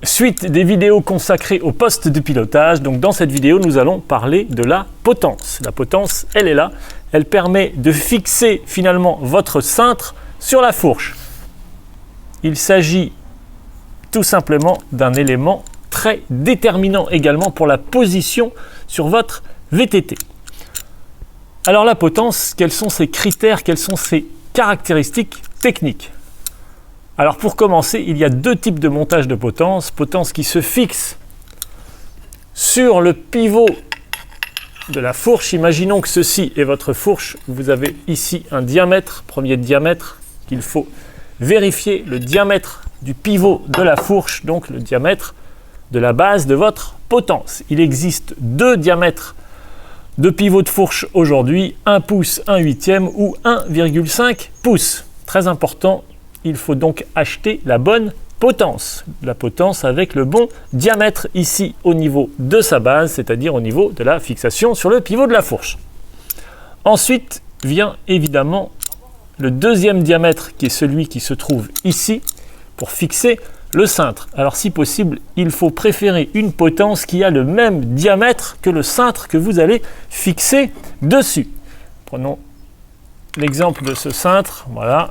Suite des vidéos consacrées au poste de pilotage. Donc dans cette vidéo, nous allons parler de la potence. La potence, elle est là. Elle permet de fixer finalement votre cintre sur la fourche. Il s'agit tout simplement d'un élément très déterminant également pour la position sur votre VTT. Alors la potence, quels sont ses critères, quelles sont ses caractéristiques techniques? Alors pour commencer, il y a deux types de montage de potence. Potence qui se fixe sur le pivot de la fourche. Imaginons que ceci est votre fourche. Vous avez ici un diamètre, premier diamètre qu'il faut vérifier, le diamètre du pivot de la fourche, donc le diamètre de la base de votre potence. Il existe deux diamètres de pivot de fourche aujourd'hui, 1 pouce, 1 huitième ou 1,5 pouces. Très important. Il faut donc acheter la bonne potence. La potence avec le bon diamètre ici au niveau de sa base, c'est-à-dire au niveau de la fixation sur le pivot de la fourche. Ensuite vient évidemment le deuxième diamètre qui est celui qui se trouve ici pour fixer le cintre. Alors si possible, il faut préférer une potence qui a le même diamètre que le cintre que vous allez fixer dessus. Prenons l'exemple de ce cintre, voilà.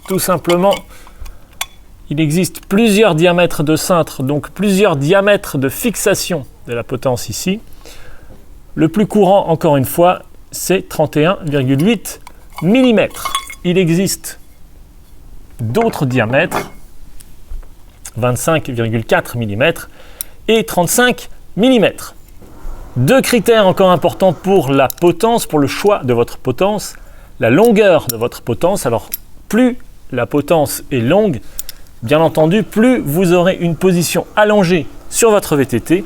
Tout simplement, il existe plusieurs diamètres de cintre, donc plusieurs diamètres de fixation de la potence ici. Le plus courant, encore une fois, c'est 31,8 mm. Il existe d'autres diamètres, 25,4 mm et 35 mm. Deux critères encore importants pour la potence, pour le choix de votre potence, la longueur de votre potence. Alors, plus la potence est longue, bien entendu, plus vous aurez une position allongée sur votre VTT.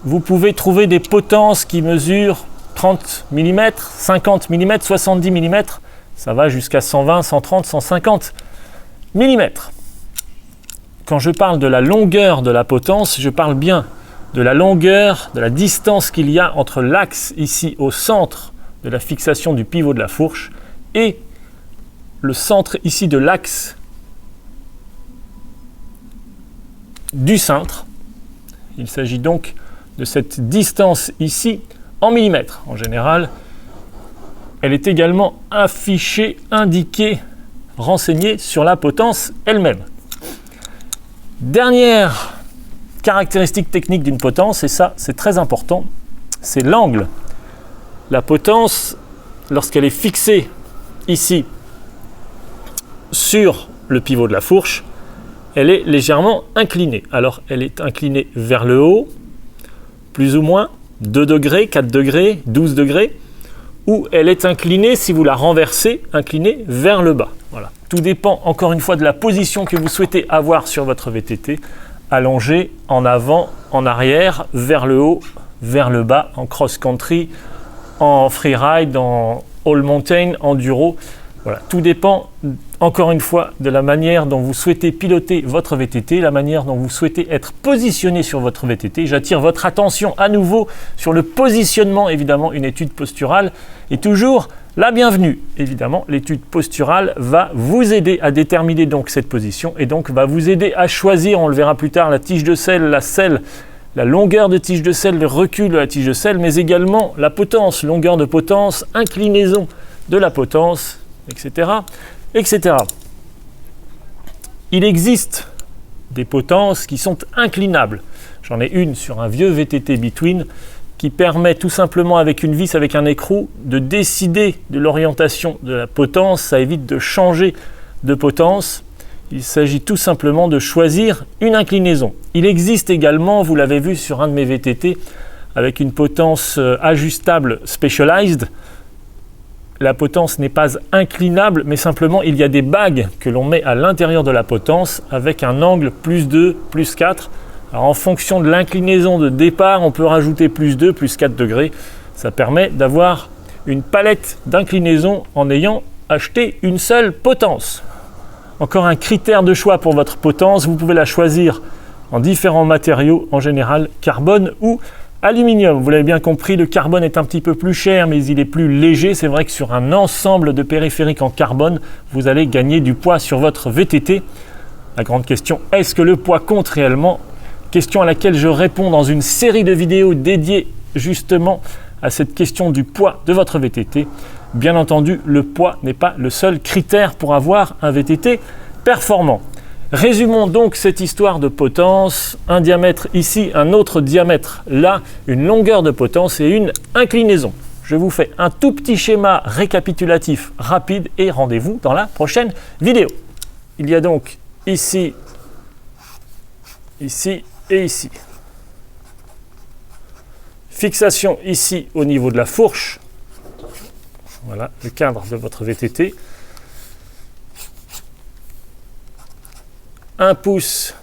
Vous pouvez trouver des potences qui mesurent 30 mm, 50 mm, 70 mm, ça va jusqu'à 120, 130, 150 mm. Quand je parle de la longueur de la potence, je parle bien de la longueur, de la distance qu'il y a entre l'axe ici au centre de la fixation du pivot de la fourche et le centre ici de l'axe du cintre. Il s'agit donc de cette distance ici en millimètres. En général, elle est également affichée, indiquée, renseignée sur la potence elle-même. Dernière caractéristique technique d'une potence, et ça c'est très important, c'est l'angle. La potence, lorsqu'elle est fixée ici sur le pivot de la fourche, elle est légèrement inclinée. Alors, elle est inclinée vers le haut, plus ou moins 2 degrés, 4 degrés, 12 degrés, ou elle est inclinée, si vous la renversez, inclinée vers le bas. Voilà. Tout dépend, encore une fois, de la position que vous souhaitez avoir sur votre VTT, allongée en avant, en arrière, vers le haut, vers le bas, en cross-country, en freeride, en all mountain, enduro. Voilà, tout dépend, encore une fois, de la manière dont vous souhaitez piloter votre VTT, la manière dont vous souhaitez être positionné sur votre VTT. J'attire votre attention à nouveau sur le positionnement, évidemment, une étude posturale est toujours la bienvenue. Évidemment, l'étude posturale va vous aider à déterminer donc cette position et donc va vous aider à choisir, on le verra plus tard, la tige de selle, la longueur de tige de selle, le recul de la tige de selle, mais également la potence, longueur de potence, inclinaison de la potence, etc., etc. Il existe des potences qui sont inclinables. J'en ai une sur un vieux VTT Between qui permet tout simplement avec une vis, avec un écrou, de décider de l'orientation de la potence. Ça évite de changer de potence. Il s'agit tout simplement de choisir une inclinaison. Il existe également, vous l'avez vu sur un de mes VTT, avec une potence ajustable Specialized. La potence n'est pas inclinable, mais simplement il y a des bagues que l'on met à l'intérieur de la potence avec un angle plus 2, plus 4. Alors en fonction de l'inclinaison de départ, on peut rajouter plus 2, plus 4 degrés. Ça permet d'avoir une palette d'inclinaison en ayant acheté une seule potence. Encore un critère de choix pour votre potence, vous pouvez la choisir en différents matériaux, en général carbone ou aluminium. Vous l'avez bien compris, le carbone est un petit peu plus cher, mais il est plus léger. C'est vrai que sur un ensemble de périphériques en carbone, vous allez gagner du poids sur votre VTT. La grande question, est-ce que le poids compte réellement? Question à laquelle je réponds dans une série de vidéos dédiées justement à cette question du poids de votre VTT. Bien entendu, le poids n'est pas le seul critère pour avoir un VTT performant. Résumons donc cette histoire de potence. Un diamètre ici, un autre diamètre là, une longueur de potence et une inclinaison. Je vous fais un tout petit schéma récapitulatif rapide et rendez-vous dans la prochaine vidéo. Il y a donc ici, ici et ici. Fixation ici au niveau de la fourche. Voilà le cadre de votre VTT. 1 pouce,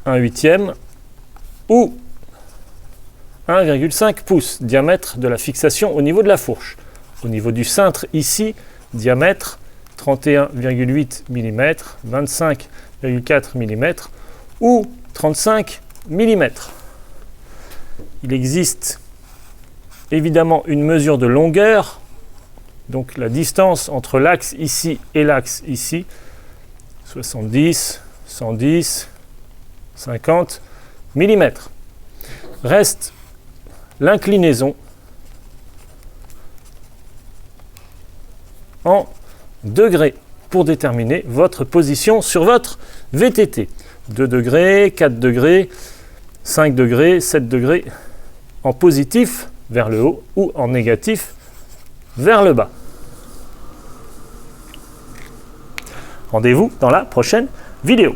1/8 ou 1,5 pouces, diamètre de la fixation au niveau de la fourche. Au niveau du cintre ici, diamètre 31,8 mm, 25,4 mm ou 35 mm. Il existe évidemment une mesure de longueur, donc la distance entre l'axe ici et l'axe ici, 70, 110, 50 mm. Reste l'inclinaison en degrés pour déterminer votre position sur votre VTT. 2 degrés, 4 degrés, 5 degrés, 7 degrés en positif vers le haut ou en négatif vers le bas. Rendez-vous dans la prochaine vidéo.